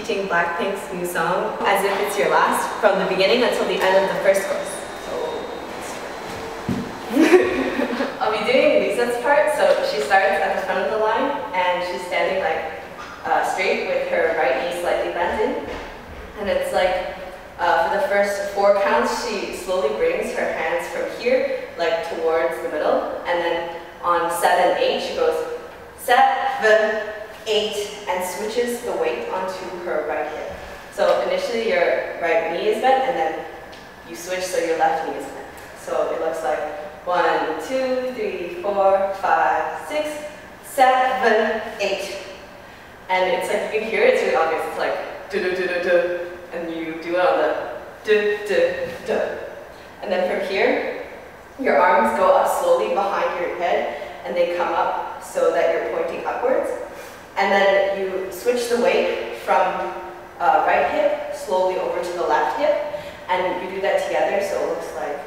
repeating BLACKPINK's new song as if it's your last from the beginning until the end of the first chorus. So I'll be doing Lisa's part. So she starts at the front of the line and she's standing like straight with her right knee slightly bent in. And it's like for the first 4 counts, she slowly brings her hands from here, like towards the middle, and then on 7, 8, she goes 7, 8, and switches the weight onto her right hip. So initially your right knee is bent, and then you switch so your left knee is bent. So it looks like 1, 2, 3, 4, 5, 6, 7, 8. And it's like, you can hear it, it's really obvious. It's like, du-du-du-du-du. And you do it on the du-du-du. And then from here, your arms go up slowly behind your head, and they come up so that you're pointing upwards. And then you switch the weight from right hip slowly over to the left hip, and you do that together, so it looks like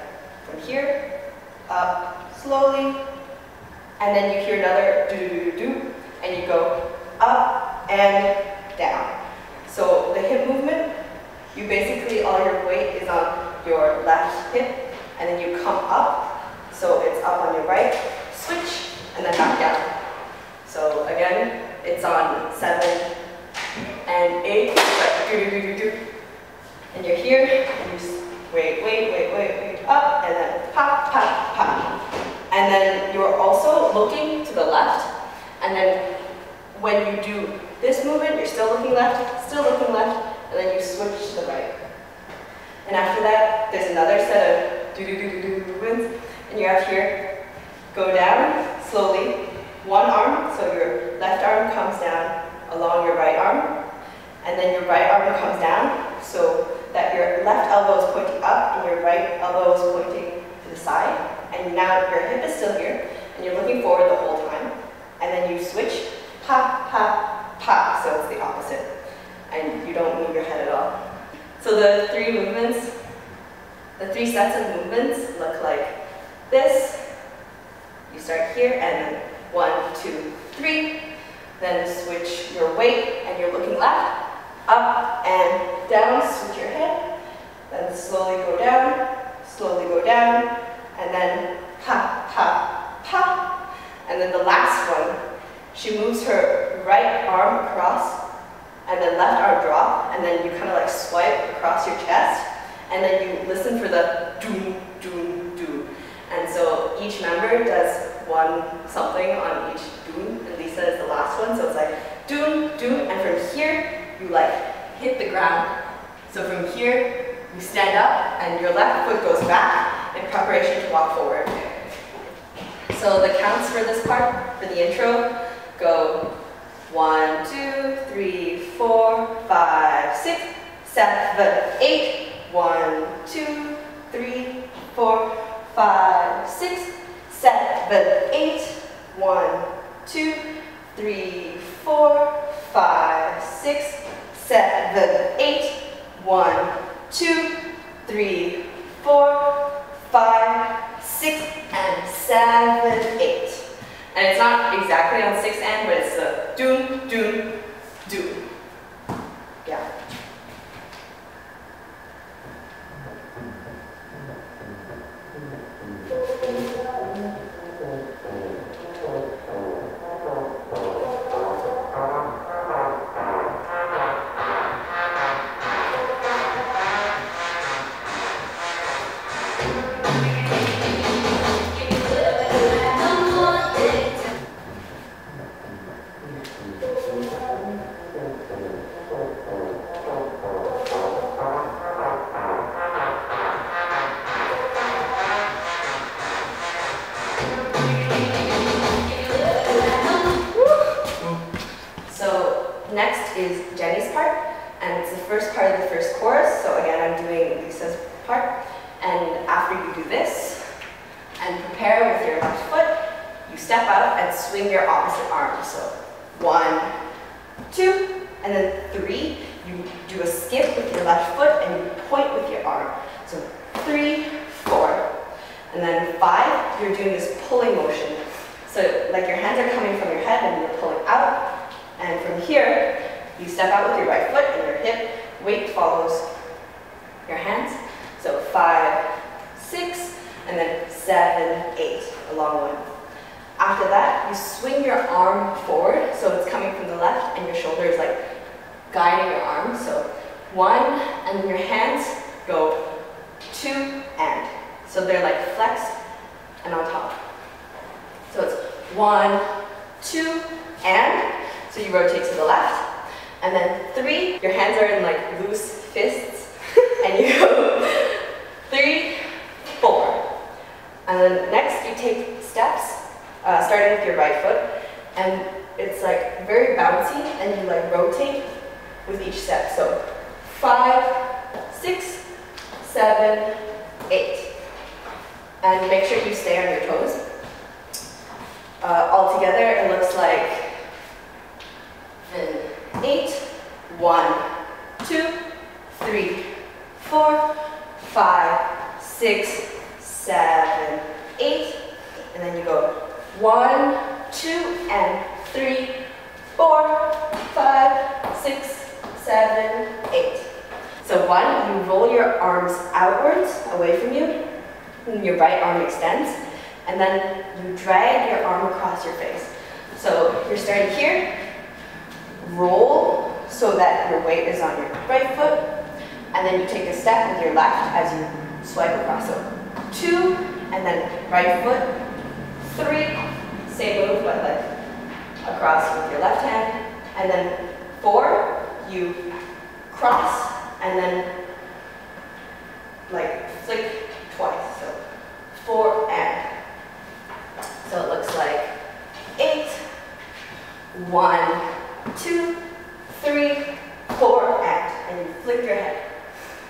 from here, up slowly, and then you hear another do-do-do-do-do, and you go up and down. So the hip movement, you basically, all your weight is on your left hip, and then you come up, so it's up on your right, switch, and then back down. So again, it's on 7 and 8, like do-do-do-do-do. And you're here, and you just wait, up, and then pop, pop, pop. And then you're also looking to the left, and then when you do this movement, you're still looking left, and then you switch to the right. And after that, there's another set of do-do-do-do-do movements, and you have here, go down slowly, one arm, so your left arm comes down along your right arm, and then your right arm comes down, so that your left elbow is pointing up, and your right elbow is pointing to the side, and now your hip is still here, and you're looking forward the whole time, and then you switch, pop, pop, pop, so it's the opposite, and you don't move your head at all. So the 3 movements, the 3 sets of movements look like this. You start here, and then 1, 2, 3, then switch your weight, and you're looking left, up and down, switch your head, then slowly go down, and then pop, pop, pop, and then the last one, she moves her right arm across, and then left arm drop, and then you kind of like swipe across your chest, and then you listen for the doom, doom, doom. And so each member does one something on each doom, and Lisa is the last one, so it's like doom, doom, and from here, you like hit the ground. So from here, you stand up, and your left foot goes back in preparation to walk forward. So the counts for this part, for the intro, go 1, 2, 3, 4, 5, 6, 7, 8. 1, 2, 3, 4, 5, 6, 7, 8. 1, 2, 3, 4, 5, 6, 7, 8. 1, 2, 3, 4, 5, 6, and 7, 8. And it's not exactly on 6 and, but it's the doom, doom, doom. Yeah. Next is Jenny's part, and it's the first part of the first chorus, so again I'm doing Lisa's part, and after you do this, and prepare with your left foot, you step out and swing your opposite arm, so 1, 2, and then 3, you do a skip with your left foot and you point with your arm, so 3, 4, and then 5, you're doing this pulling motion, so like your hands are coming from your head and you're pulling out, and from here, you step out with your right foot and your hip weight follows your hands. So 5, 6, and then 7, 8, a long one. After that, you swing your arm forward, so it's coming from the left, and your shoulder is like guiding your arm. So 1, and then your hands go 2, and. So they're like flexed and on top. So it's 1, 2, and. So you rotate to the left. And then 3, your hands are in like loose fists, and you go 3, 4. And then next you take steps, starting with your right foot, and it's like very bouncy, and you like rotate with each step. So 5, 6, 7, 8. And make sure you stay on your toes. All together, it looks like 8, 1, 2, 3, 4, 5, 6, 7, 8. And then you go 1, 2, and 3, 4, 5, 6, 7, 8. So 1, you roll your arms outwards, away from you, and your right arm extends, and then you drag your arm across your face. So you're starting here, roll so that your weight is on your right foot, and then you take a step with your left as you swipe across. So 2, and then right foot, 3, same move but like across with your left hand, and then 4, you cross, and then like flick twice. So 4 and. So it looks like 8, 1, 2, 3, 4, and you flick your head.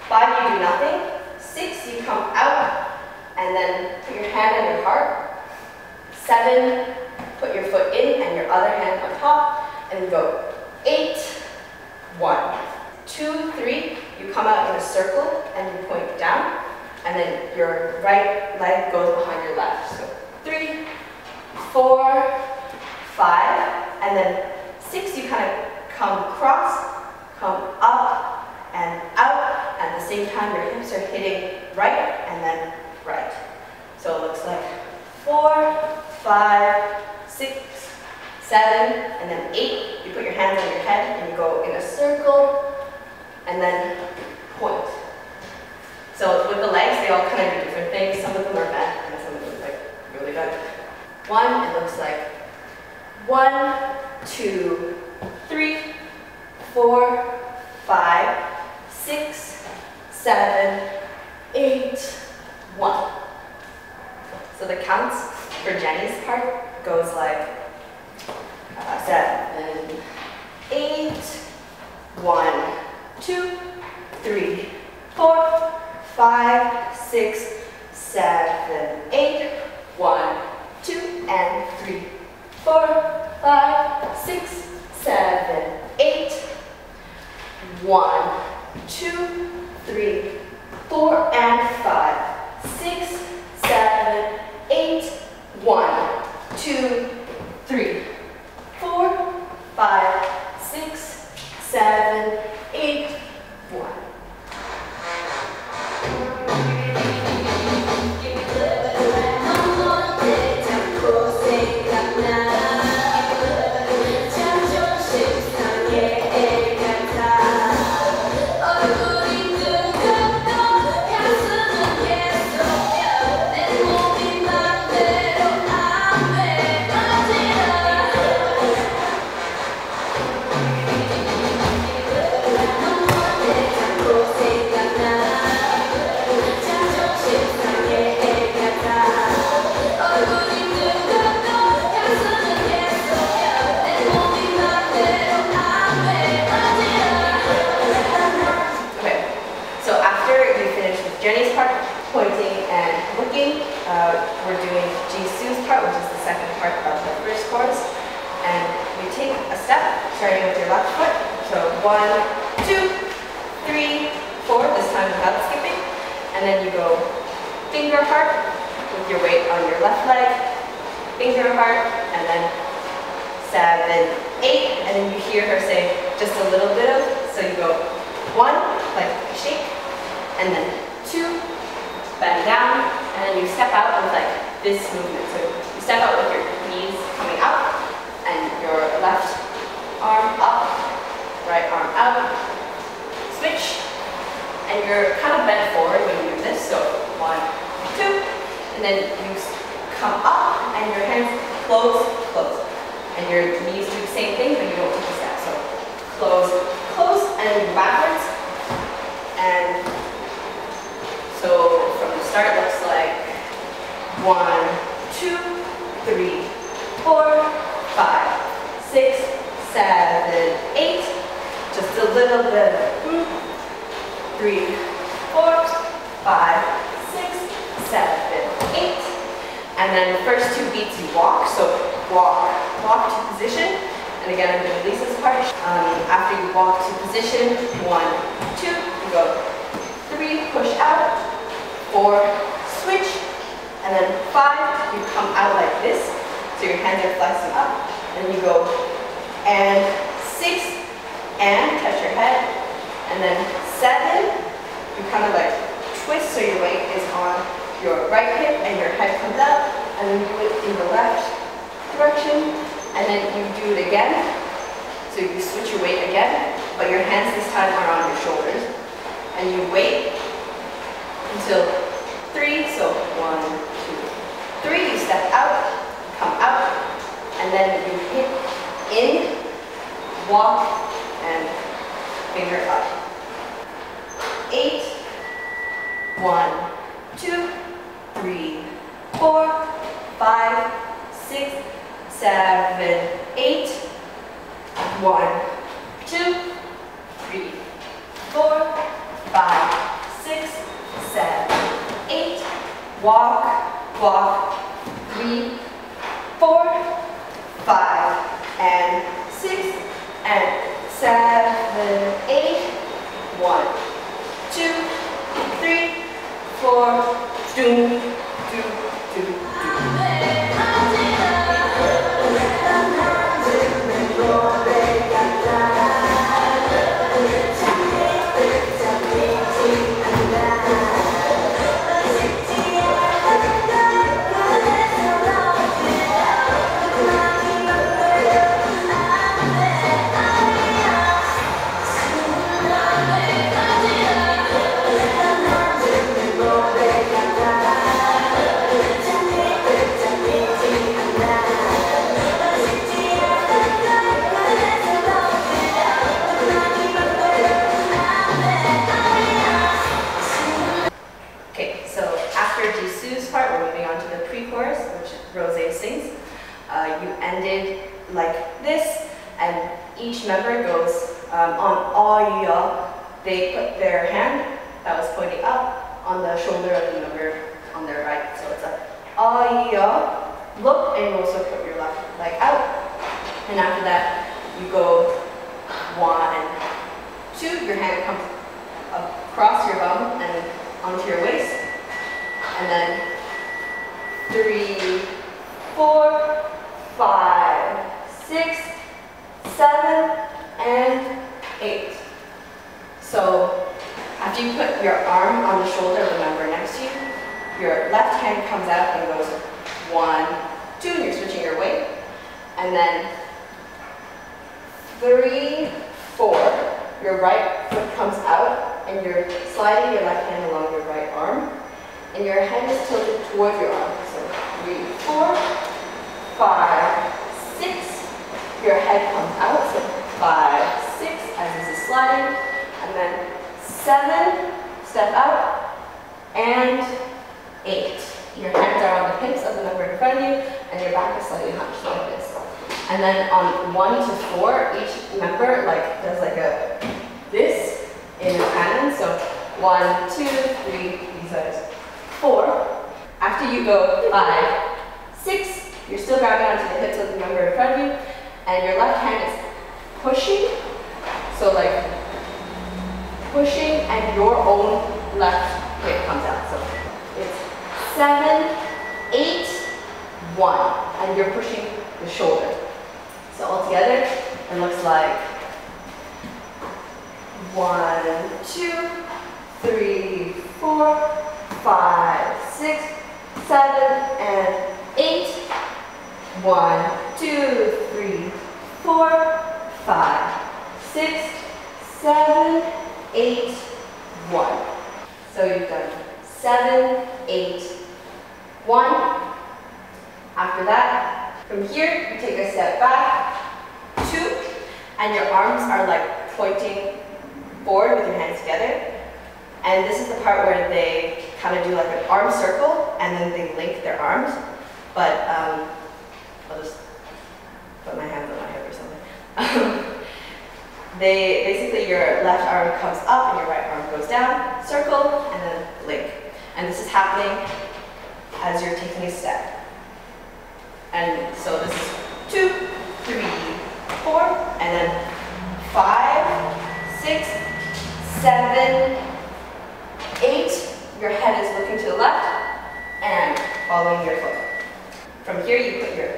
5, you do nothing. 6, you come out, and then put your hand on your heart. 7, put your foot in and your other hand on top, and go 8, 1, 2, 3, you come out in a circle and you point down, and then your right leg goes behind your left. So 3, 4, 5, and then 6, you kind of come across, come up and out. At the same time, your hips are hitting right and then right. So it looks like 4, 5, 6, 7, and then 8. You put your hands on your head and you go in a circle and then point. So with the legs, they all kind of do different things. Some of them are bent and some of them are like really bent. 1, it looks like 1, 2, 3, 4, 5, 6, 7, 8, 1. So the counts for Jenny's part goes like 7, 8, 1, 2, 3, 4, 5, 6, 7, 8, 1, 2, and 3, 4, 5, 6, 7, 8, 1, 2, 3, 4, and 5, 6, 7, 8, 1, 2, 3, 4, 5, 6, 7, 8, 1. Jenny's part, pointing and looking. We're doing Jisoo's part, which is the second part of the first chorus. And you take a step, starting with your left foot. So 1, 2, 3, 4, this time without skipping. And then you go finger heart with your weight on your left leg, finger heart, and then 7, 8, and then you hear her say just a little bit of, so you go 1, like shake, and then 2, bend down, and then you step out with like this movement. So you step out with your knees coming up, and your left arm up, right arm out, switch, and you're kind of bent forward when you do this. So 1, 2, and then you come up, and your hands close, close. And your knees do the same thing, but you don't take a step. So close, close, and then go backwards. And so from the start, it looks like 1, 2, 3, 4, 5, 6, 7, 8. Just a little bit. 3, 4, 5, 6, 7, 8. And then the first 2 beats you walk. So walk to position. And again, I'm going to Lisa's part. After you walk to position, 1, 2, you go 3, push out, 4, switch, and then 5, you come out like this. So your hands are flexing up, and you go, and 6, and touch your head, and then 7, you kind of like twist so your weight is on your right hip and your head comes up, and then do it in the left direction, and then you do it again. So you switch your weight again, but your hands this time are on your shoulders, and you wait until 3. So 1, 2, 3. You step out, come out, and then you hit in, walk, and finger up. 8. 1, 2, 3, 4, 5, 6, 7, 8. 1, 2, 3, 4, 5, 6, 7, 8. Walk, walk. 3, 4, 5, and 6, and 7, 8. 1, 2, 3, 4. Do, do, do, do. You ended like this, and each member goes on all ya. They put their hand that was pointing up on the shoulder of the member on their right. So it's a all ya. Look, and you also put your left leg out. And after that, you go 1, 2. Your hand comes across your bum and onto your waist. And then 3, 4, 5, 6, 7, and 8. So after you put your arm on the shoulder of the member next to you, your left hand comes out and goes 1, 2, and you're switching your weight. And then 3, 4, your right foot comes out and you're sliding your left hand along your right arm. And your head is tilted towards your arm. So 3, 4, 5, 6. Your head comes out. So 5, 6 as this is sliding. And then 7, step out. And 8. Your hands are on the hips of the member in front of you, and your back is slightly hunched like this. And then on 1 to 4, each member does like a this in a pattern. So 1, 2, 3, these are 4. After you go 5, 6, you're still grabbing onto the hips of the member in front of you, and your left hand is pushing. So like pushing, and your own left hip comes out. So it's 7, 8, 1, and you're pushing the shoulder. So altogether, it looks like 1, 2, 3, 4, 5, 6, 7, and 8. 1, 2, 3, 4, 5, 6, 7, 8, 1. So you've done 7, 8, 1. After that, from here, you take a step back, 2, and your arms are like pointing forward with your hands together. And this is the part where they kind of do like an arm circle, and then they link their arms. But I'll just put my hands on my hip or something. Basically your left arm comes up and your right arm goes down, circle, and then link. And this is happening as you're taking a step. And so this is 2, 3, 4, and then 5, 6, 7, 8. Your head is looking to the left and following your foot. From here you put your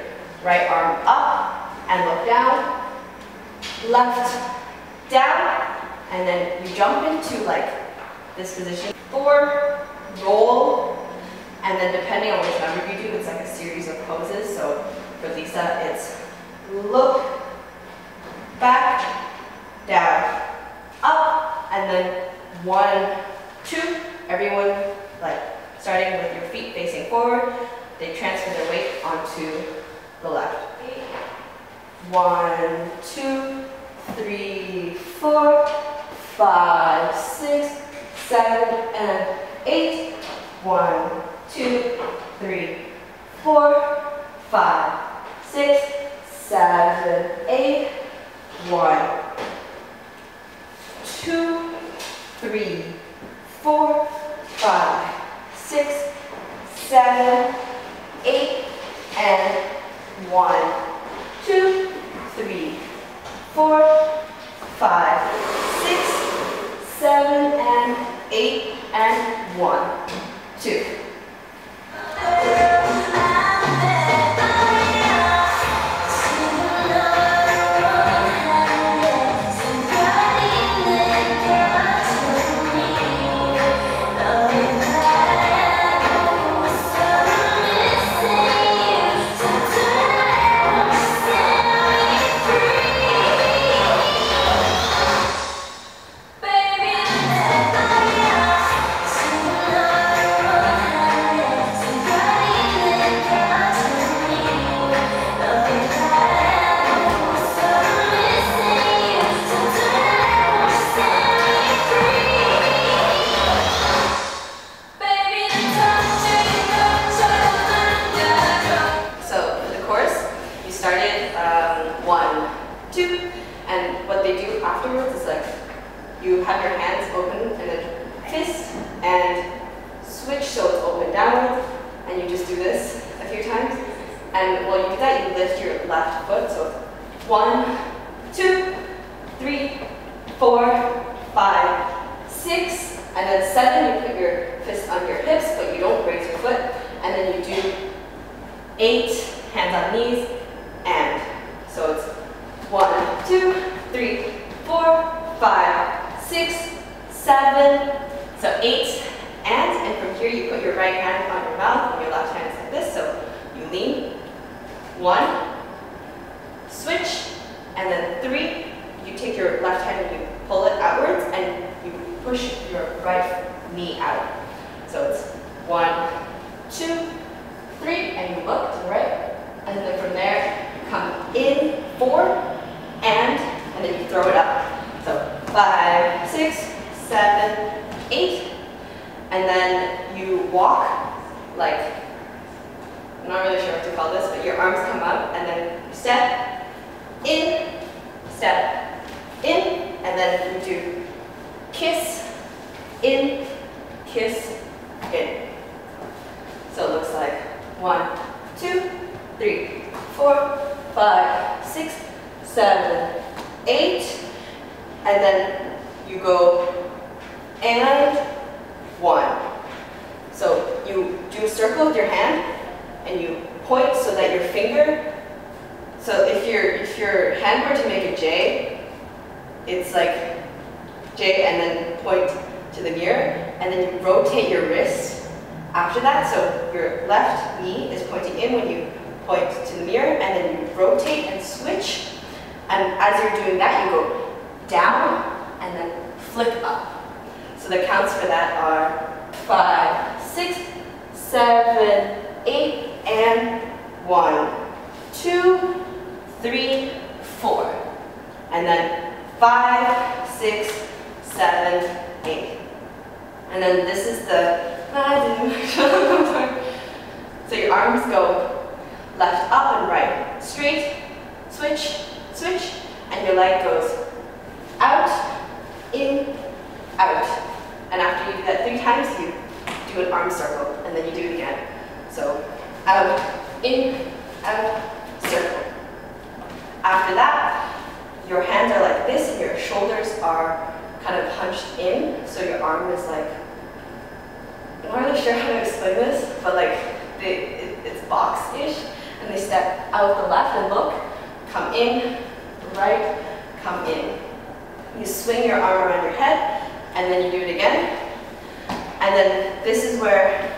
right arm up and look down, left, down, and then you jump into like this position. 4, roll, and then depending on which number you do, it's like a series of poses. So for Lisa, it's look, back, down, up, and then 1, 2. Everyone like starting with your feet facing forward, they transfer their weight onto the left. 1, 2, 3, 4, 5, 6, 7, and 8. 1, 2, 3, 4, 5, 6, 7, 8. 1, 2, 3, 4, 5, 6, 7, 8, and 1, 2, 3, 4, 5, 6, 7, and 8, and 1, 2. Afterwards, it's like you have your hands open and then fist and switch so it's open downwards, and you just do this a few times. And while you do that, you lift your left foot. So 1, 2, 3, 4, 5, 6, and then 7. You put your fist on your hips, but you don't raise your foot. And then you do 8, hands on knees, and so it's 1, 2, 3, 4, 5, 6, 7, so 8, and from here you put your right hand on your mouth and your left hand is like this, so you lean, 1, switch, and then 3, you take your left hand and you pull it outwards and you push your right knee out. So it's 1, 2, 3, and you look to the right, and then from there you come in, 4, and then you throw it up. So 5, 6, 7, 8, and then you walk like, I'm not really sure what to call this, but your arms come up and then you step in, and then you do kiss, in, kiss, in. So it looks like 1, 2, 3, 4, 5, 6, 7, 8, and then you go and 1. So you do a circle with your hand and you point so that your finger, so if your hand were to make a J, it's like J, and then point to the mirror, and then you rotate your wrist after that. So your left knee is pointing in when you point to the mirror, and then you rotate and switch. And as you're doing that, you go down and then flick up. So the counts for that are 5, 6, 7, 8, and 1, 2, 3, 4. And then 5, 6, 7, 8. And then this is the so your arms go left up and right, straight, switch, switch, and your leg goes out, in, out. And after you do that 3 times, you do an arm circle, and then you do it again. So out, in, out, circle. After that, your hands are like this, and your shoulders are kind of hunched in, so your arm is like, I'm not really sure how to explain this, but like it's box-ish, and they step out the left and look, come in, right, come in. You swing your arm around your head, and then you do it again. And then this is where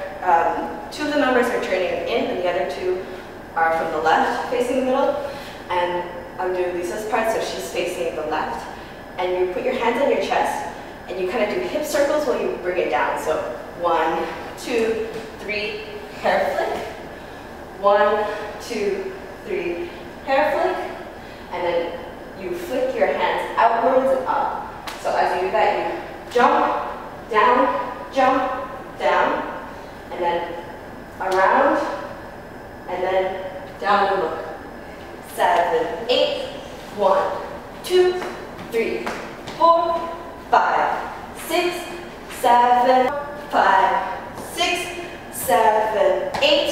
2 of the members are turning in, and the other 2 are from the left, facing the middle. And I'm doing Lisa's part, so she's facing the left. And you put your hands on your chest, and you kind of do hip circles while you bring it down. So 1, 2, 3, hair flick. 1, 2, 3, hair flick. And then you flick your hands outwards and up. So as you do that, you jump, down, and then around, and then down and look. 7, 8, 1, 2, 3, 4, 5, 6, 7, 5, 6, 7, 8,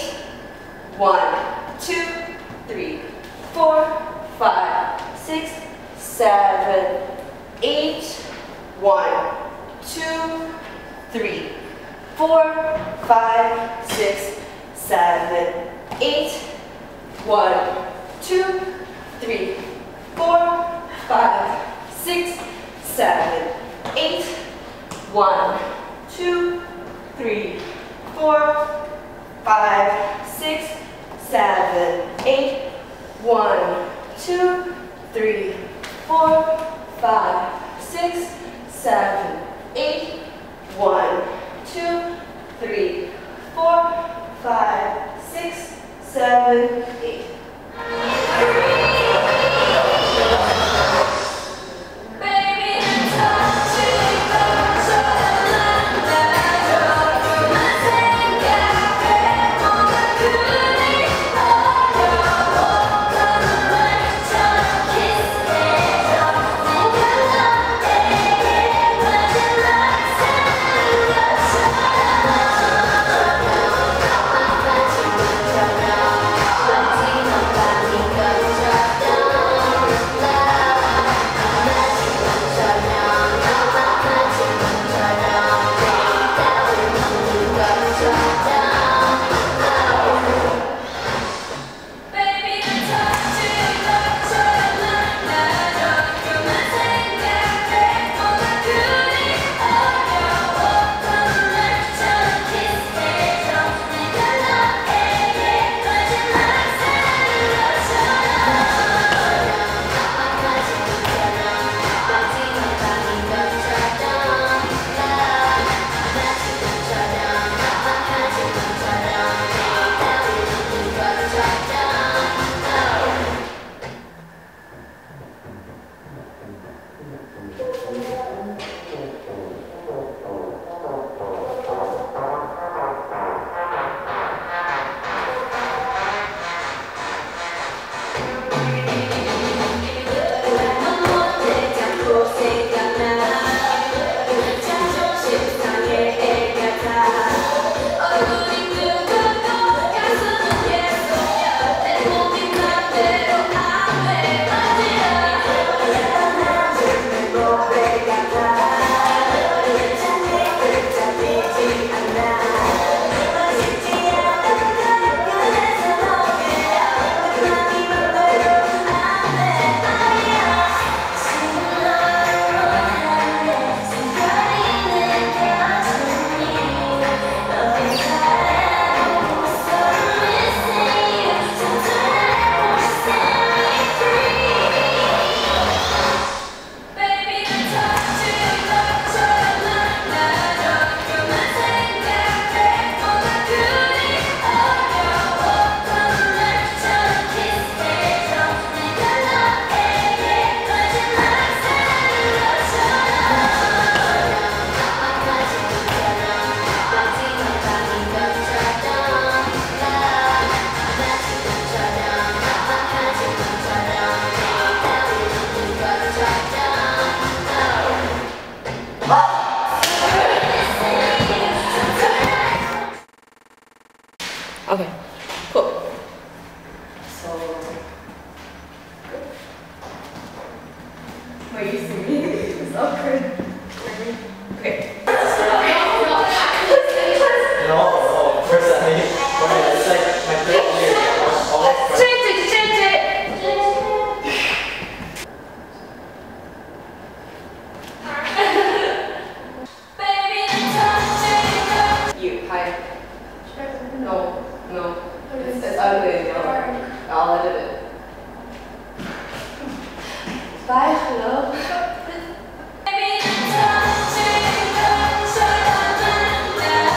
1, 2, 3, 4, 5, 6, 7, 8, 1, 2, 3, 4, 5, 6, 7, 8, 1, 2, 3, 4, 5, 6, 7, 8, 1, 2, 3, 4, 5, 6, 7, 8, 1, 2, 3, 4, 5, 6, 7, 8, 1, 2, 3, 4, 5, 6, 7, 8. Cool. So, wait, you see me? It's awkward. Okay. No, personally, it's like my third year. You, hi. No. It's ugly, no. I'll edit it. Bye, hello.